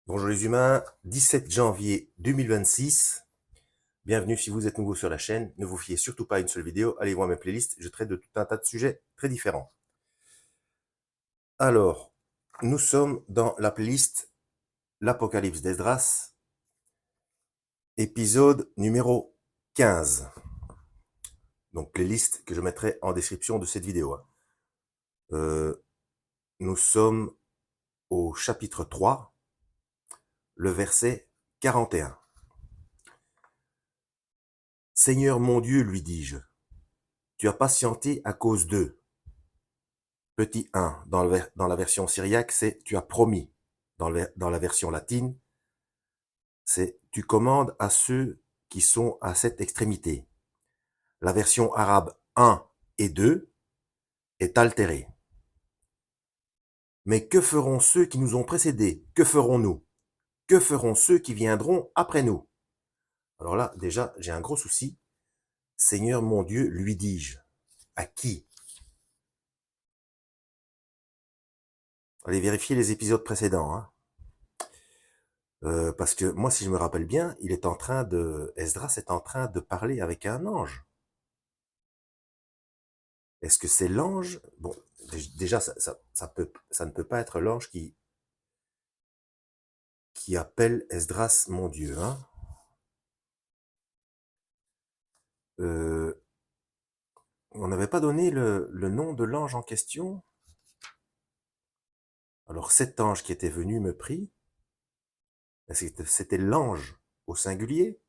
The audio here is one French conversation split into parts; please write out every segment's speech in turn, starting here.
Bonjour les humains, 17 janvier 2026. Bienvenue si vous êtes nouveau sur la chaîne. Ne vous fiez surtout pas à une seule vidéo. Allez voir mes playlists, je traite de tout un tas de sujets très différents. Alors, nous sommes dans la playlist L'Apocalypse d'Esdras, épisode numéro 15. Donc, playlist que je mettrai en description de cette vidéo. Nous sommes au chapitre 3, le verset 41. Seigneur mon Dieu, lui dis-je, tu as patienté à cause d'eux. Petit 1, dans la version syriaque, c'est tu as promis. Dans la version latine, c'est tu commandes à ceux qui sont à cette extrémité. La version arabe 1 et 2 est altérée. Mais que feront ceux qui nous ont précédés? Que ferons-nous? Que feront ceux qui viendront après nous? Alors là, déjà, j'ai un gros souci. Seigneur mon Dieu, lui dis-je. À qui? Allez vérifier les épisodes précédents. Hein. Parce que moi, si je me rappelle bien, Esdras est en train de parler avec un ange. Est-ce que c'est l'ange? Bon, déjà, ça ne peut pas être l'ange qui appelle Esdras mon Dieu. Hein. Euh, on n'avait pas donné le nom de l'ange en question. Alors cet ange qui était venu me prie, c'était l'ange au singulier,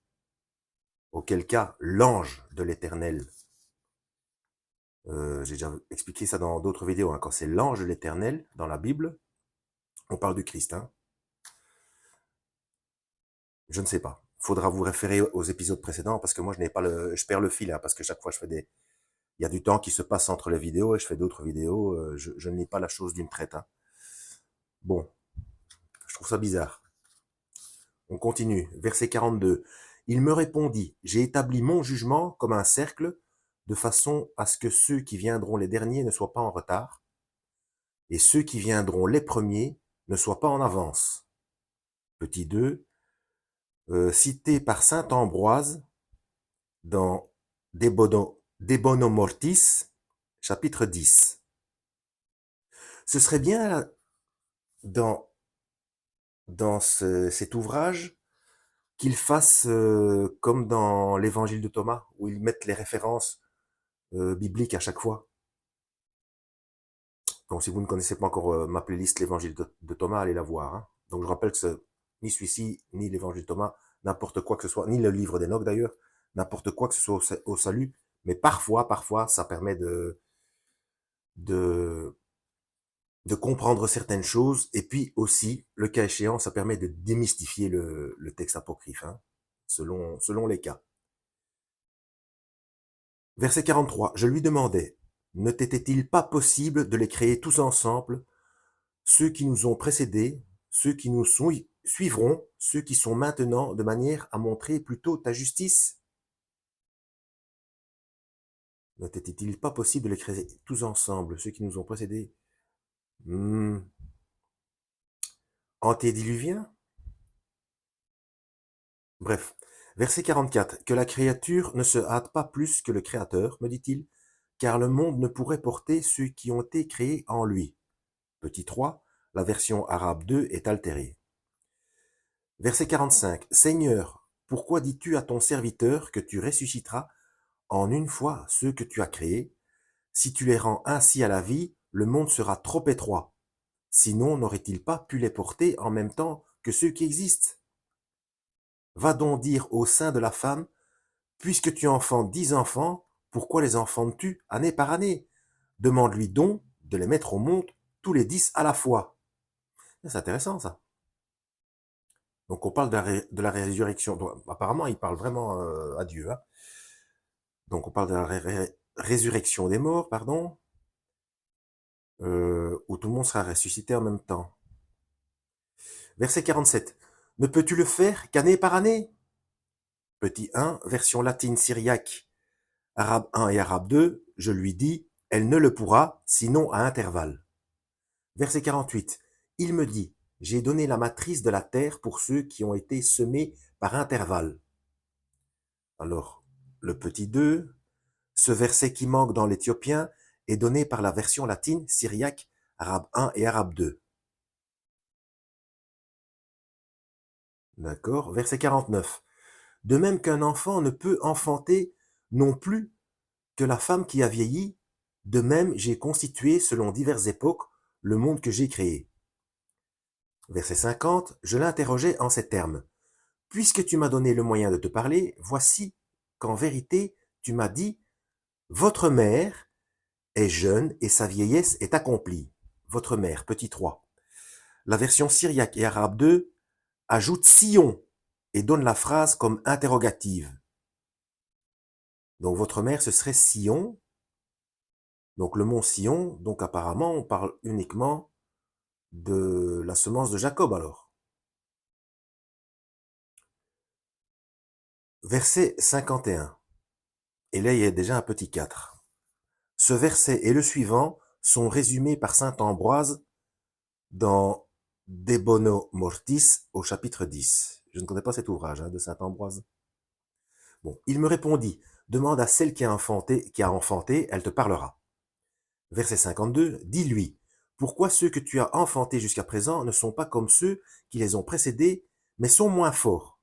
auquel cas l'ange de l'Éternel. J'ai déjà expliqué ça dans d'autres vidéos. Hein. Quand c'est l'ange de l'Éternel dans la Bible, on parle du Christ. Hein. Je ne sais pas. Faudra vous référer aux épisodes précédents parce que moi je perds le fil hein, parce que chaque fois il y a du temps qui se passe entre les vidéos et je fais d'autres vidéos. Je ne lis pas la chose d'une traite. Hein. Bon, je trouve ça bizarre. On continue. Verset 42. Il me répondit, j'ai établi mon jugement comme un cercle de façon à ce que ceux qui viendront les derniers ne soient pas en retard et ceux qui viendront les premiers ne soient pas en avance. Petit 2. Cité par saint Ambroise dans Debonomortis, chapitre 10. Ce serait bien dans cet ouvrage qu'il fasse comme dans l'évangile de Thomas, où ils mettent les références bibliques à chaque fois. Donc si vous ne connaissez pas encore ma playlist l'évangile de Thomas, allez la voir. Hein. Donc je rappelle que ni celui-ci, ni l'évangile de Thomas, n'importe quoi que ce soit, ni le livre d'Enoch d'ailleurs, n'importe quoi que ce soit au salut, mais parfois, ça permet de comprendre certaines choses, et puis aussi, le cas échéant, ça permet de démystifier le texte apocryphe, hein, selon les cas. Verset 43, je lui demandais, ne t'était-il pas possible de les créer tous ensemble, ceux qui nous ont précédés, ceux qui nous suivront, ceux qui sont maintenant, de manière à montrer plutôt ta justice? Ne t'était-il pas possible de les créer tous ensemble, ceux qui nous ont précédés? Antédiluvien? Bref. Verset 44. Que la créature ne se hâte pas plus que le Créateur, me dit-il, car le monde ne pourrait porter ceux qui ont été créés en lui. Petit 3. La version arabe 2 est altérée. Verset 45. Seigneur, pourquoi dis-tu à ton serviteur que tu ressusciteras en une fois ceux que tu as créés? Si tu les rends ainsi à la vie, le monde sera trop étroit. Sinon, n'aurait-il pas pu les porter en même temps que ceux qui existent? Va donc dire au sein de la femme, puisque tu enfantes 10 enfants, pourquoi les enfantes-tu année par année? Demande-lui donc de les mettre au monde tous les 10 à la fois. C'est intéressant ça. Donc on parle de la résurrection. Donc, apparemment, il parle vraiment à Dieu. Hein. Donc on parle de la résurrection des morts, pardon, où tout le monde sera ressuscité en même temps. Verset 47. Ne peux-tu le faire qu'année par année? Petit 1, version latine syriaque, arabe 1 et arabe 2, je lui dis, elle ne le pourra, sinon à intervalles. Verset 48. Il me dit, j'ai donné la matrice de la terre pour ceux qui ont été semés par intervalle. Alors, le petit 2, ce verset qui manque dans l'éthiopien est donné par la version latine, syriaque, arabe 1 et arabe 2. D'accord. Verset 49. De même qu'un enfant ne peut enfanter non plus que la femme qui a vieilli, de même j'ai constitué selon diverses époques le monde que j'ai créé. Verset 50. Je l'interrogeai en ces termes. Puisque tu m'as donné le moyen de te parler, voici qu'en vérité tu m'as dit, votre mère est jeune et sa vieillesse est accomplie. Votre mère, petit 3. La version syriaque et arabe 2 ajoute Sion et donne la phrase comme interrogative. Donc votre mère, ce serait Sion. Donc le mont Sion, donc apparemment, on parle uniquement de la semence de Jacob alors. Verset 51. Et là, il y a déjà un petit 4. Ce verset et le suivant sont résumés par saint Ambroise dans De Bono Mortis au chapitre 10. Je ne connais pas cet ouvrage de saint Ambroise. Bon, il me répondit, demande à celle qui a enfanté, elle te parlera. Verset 52, dis-lui, pourquoi ceux que tu as enfantés jusqu'à présent ne sont pas comme ceux qui les ont précédés, mais sont moins forts?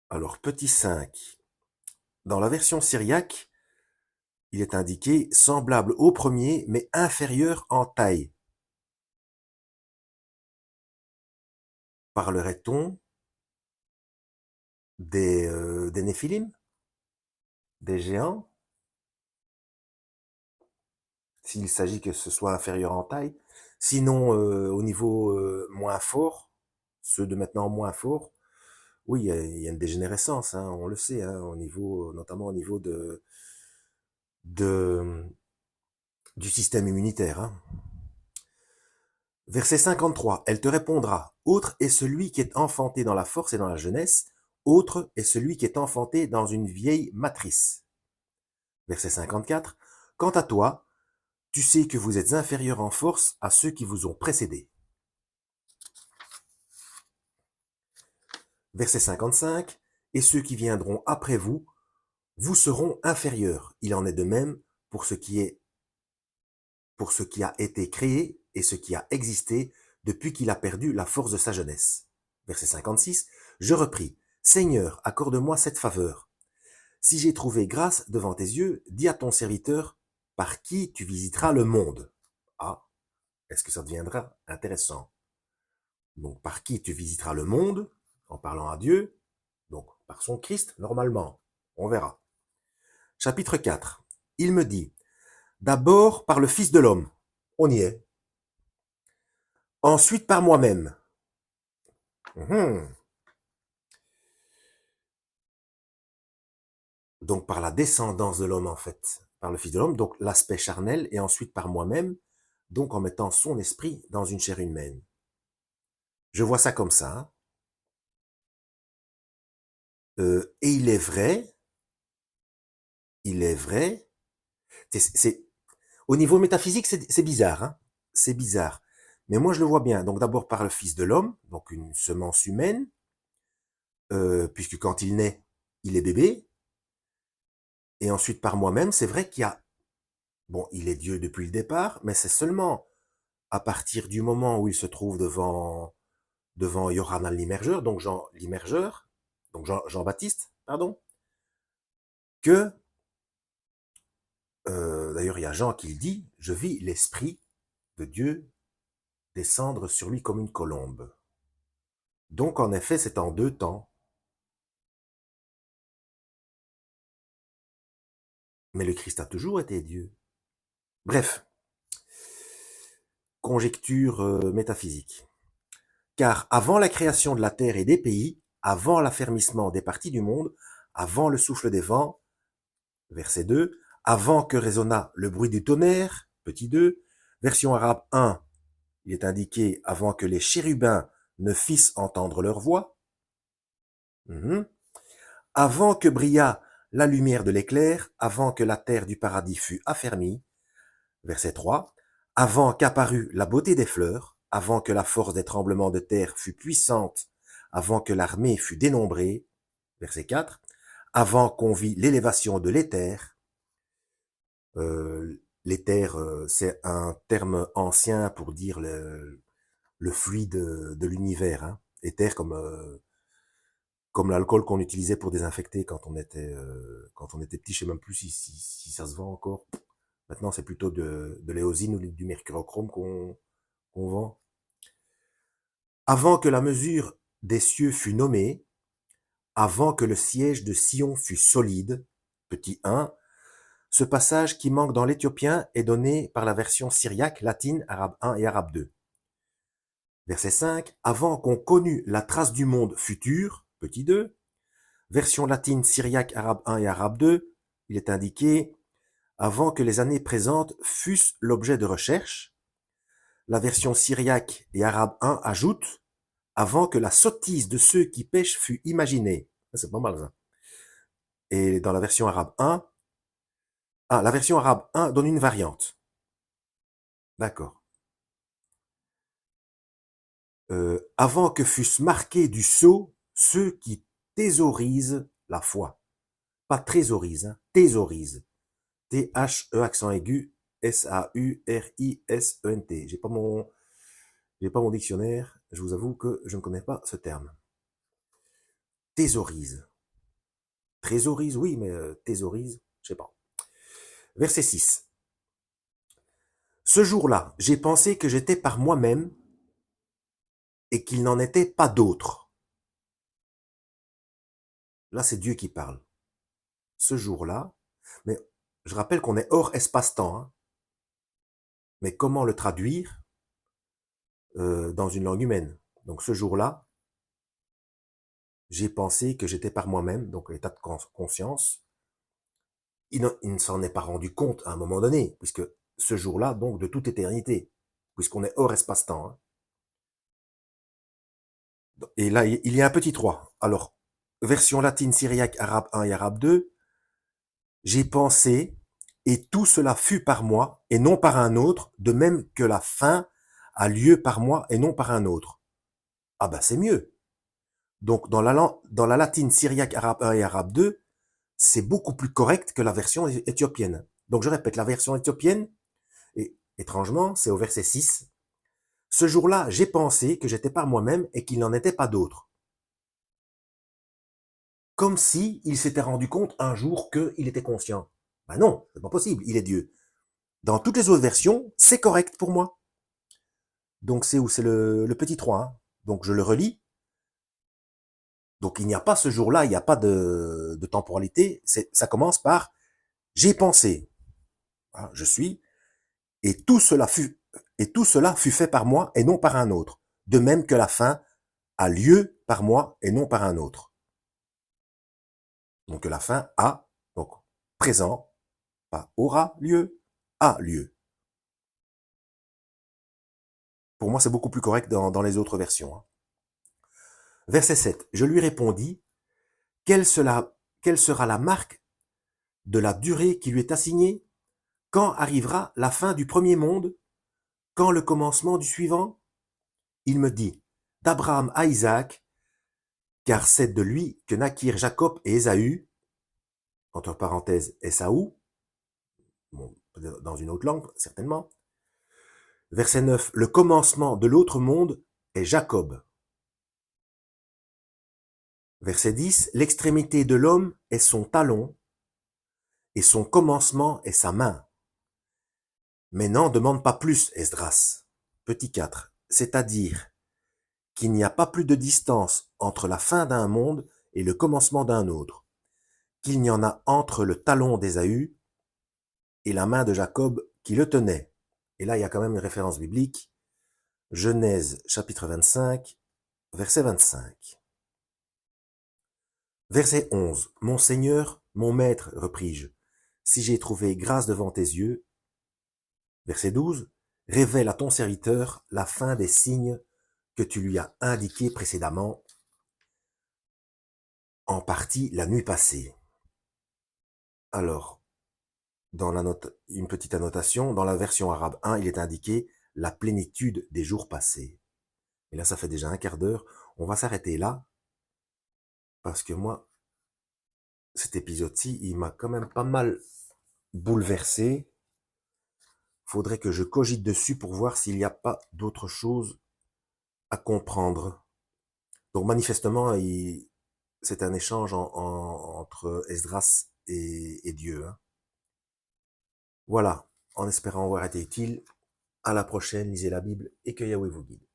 Alors, petit 5, dans la version syriaque, il est indiqué semblable au premier, mais inférieur en taille. Parlerait-on des Néphilim, des géants, s'il s'agit que ce soit inférieur en taille? Sinon, au niveau moins fort, ceux de maintenant moins forts, oui, il y a une dégénérescence, on le sait, au niveau, notamment au niveau de, du système immunitaire. Verset 53, elle te répondra, autre est celui qui est enfanté dans la force et dans la jeunesse, autre est celui qui est enfanté dans une vieille matrice. Verset 54, quant à toi, tu sais que vous êtes inférieur en force à ceux qui vous ont précédés. Verset 55, et ceux qui viendront après vous, vous seront inférieurs. Il en est de même pour ce qui a été créé et ce qui a existé depuis qu'il a perdu la force de sa jeunesse. Verset 56, je repris, Seigneur, accorde-moi cette faveur. Si j'ai trouvé grâce devant tes yeux, dis à ton serviteur, par qui tu visiteras le monde. Ah, est-ce que ça deviendra intéressant? Donc, par qui tu visiteras le monde, en parlant à Dieu, donc par son Christ, normalement. On verra. Chapitre 4. Il me dit, d'abord par le Fils de l'homme. On y est. Ensuite par moi-même. Donc par la descendance de l'homme en fait. Par le Fils de l'homme, donc l'aspect charnel, et ensuite par moi-même, donc en mettant son esprit dans une chair humaine. Je vois ça comme ça. Et il est vrai, au niveau métaphysique, c'est bizarre, c'est bizarre. Mais moi, je le vois bien. Donc d'abord par le Fils de l'homme, donc une semence humaine, puisque quand il naît, il est bébé. Et ensuite par moi-même, c'est vrai qu'il y a, bon, il est Dieu depuis le départ, mais c'est seulement à partir du moment où il se trouve devant Yohanan l'immergeur, donc Jean l'immergeur, donc Jean-Baptiste, pardon, que, d'ailleurs il y a Jean qui le dit, je vis l'Esprit de Dieu descendre sur lui comme une colombe. Donc en effet, c'est en deux temps. Mais le Christ a toujours été Dieu. Bref, conjecture métaphysique. Car avant la création de la terre et des pays, avant l'affermissement des parties du monde, avant le souffle des vents, verset 2, avant que résonna le bruit du tonnerre, petit 2, version arabe 1, il est indiqué avant que les chérubins ne fissent entendre leur voix, avant que brillât la lumière de l'éclair, avant que la terre du paradis fût affermie, verset 3, avant qu'apparût la beauté des fleurs, avant que la force des tremblements de terre fût puissante, avant que l'armée fût dénombrée, verset 4, avant qu'on vit l'élévation de l'éther. L'éther, c'est un terme ancien pour dire le fluide de l'univers. Hein. Éther comme l'alcool qu'on utilisait pour désinfecter quand on était petit. Je sais même plus si ça se vend encore. Maintenant, c'est plutôt de l'éosine ou du mercurochrome qu'on vend. Avant que la mesure des cieux fût nommée, avant que le siège de Sion fût solide, petit 1, ce passage qui manque dans l'éthiopien est donné par la version syriaque, latine, arabe 1 et arabe 2. Verset 5, avant qu'on connût la trace du monde futur, petit 2, version latine, syriaque, arabe 1 et arabe 2, il est indiqué avant que les années présentes fussent l'objet de recherche. La version syriaque et arabe 1 ajoute avant que la sottise de ceux qui pêchent fût imaginée. C'est pas mal ça. Et dans la version arabe 1, la version arabe 1 donne une variante. D'accord. Avant que fussent marqués du sceau ceux qui thésaurisent la foi. Pas trésorisent, hein, thésaurisent. T-H-E accent aigu, S-A-U-R-I-S-E-N-T. J'ai pas mon dictionnaire, je vous avoue que je ne connais pas ce terme. Thésaurise. Trésorise, oui, mais thésaurise, je sais pas. Verset 6. Ce jour-là, j'ai pensé que j'étais par moi-même et qu'il n'en était pas d'autre. Là, c'est Dieu qui parle. Ce jour-là, mais je rappelle qu'on est hors espace-temps. Hein. Mais comment le traduire dans une langue humaine? Donc ce jour-là, j'ai pensé que j'étais par moi-même, donc l'état de conscience. Il ne s'en est pas rendu compte à un moment donné, puisque ce jour-là, donc de toute éternité, puisqu'on est hors espace-temps. Hein. Et là, il y a un petit 3. Alors, version latine, syriaque, arabe 1 et arabe 2, j'ai pensé, et tout cela fut par moi, et non par un autre, de même que la fin a lieu par moi, et non par un autre. Ah ben c'est mieux. Donc dans la latine, syriaque, arabe 1 et arabe 2, c'est beaucoup plus correct que la version éthiopienne. Donc je répète, la version éthiopienne, et étrangement, c'est au verset 6. Ce jour-là, j'ai pensé que j'étais par moi-même et qu'il n'en était pas d'autre. Comme si il s'était rendu compte un jour qu'il était conscient. Ben non, c'est pas possible, il est Dieu. Dans toutes les autres versions, c'est correct pour moi. Donc c'est où? C'est le petit 3. Hein. Donc je le relis. Donc il n'y a pas ce jour-là, il n'y a pas de temporalité. Ça commence par j'ai pensé, hein, je suis, et tout cela fut fait par moi et non par un autre. De même que la fin a lieu par moi et non par un autre. Donc la fin a, donc présent, pas aura lieu, a lieu. Pour moi, c'est beaucoup plus correct dans les autres versions. Hein. Verset 7. Je lui répondis, quelle sera la marque de la durée qui lui est assignée? Quand arrivera la fin du premier monde? Quand le commencement du suivant? Il me dit, d'Abraham à Isaac, car c'est de lui que naquirent Jacob et Ésaü, entre parenthèses Esaü, bon, dans une autre langue certainement. Verset 9, le commencement de l'autre monde est Jacob. Verset 10, l'extrémité de l'homme est son talon, et son commencement est sa main. Mais n'en demande pas plus, Esdras. Petit 4, c'est-à-dire qu'il n'y a pas plus de distance entre la fin d'un monde et le commencement d'un autre, qu'il n'y en a entre le talon d'Ésaü et la main de Jacob qui le tenait. Et là, il y a quand même une référence biblique. Genèse, chapitre 25, verset 25. Verset 11. Mon Seigneur, mon Maître, repris-je, si j'ai trouvé grâce devant tes yeux. Verset 12. Révèle à ton serviteur la fin des signes que tu lui as indiqués précédemment, en partie la nuit passée. Alors, dans une petite annotation, dans la version arabe 1, il est indiqué la plénitude des jours passés. Et là, ça fait déjà un quart d'heure. On va s'arrêter là, parce que moi, cet épisode-ci, il m'a quand même pas mal bouleversé. Faudrait que je cogite dessus pour voir s'il n'y a pas d'autre chose à comprendre. Donc manifestement, c'est un échange entre Esdras et Dieu, hein. Voilà, en espérant avoir été utile. À la prochaine, lisez la Bible et que Yahweh vous guide.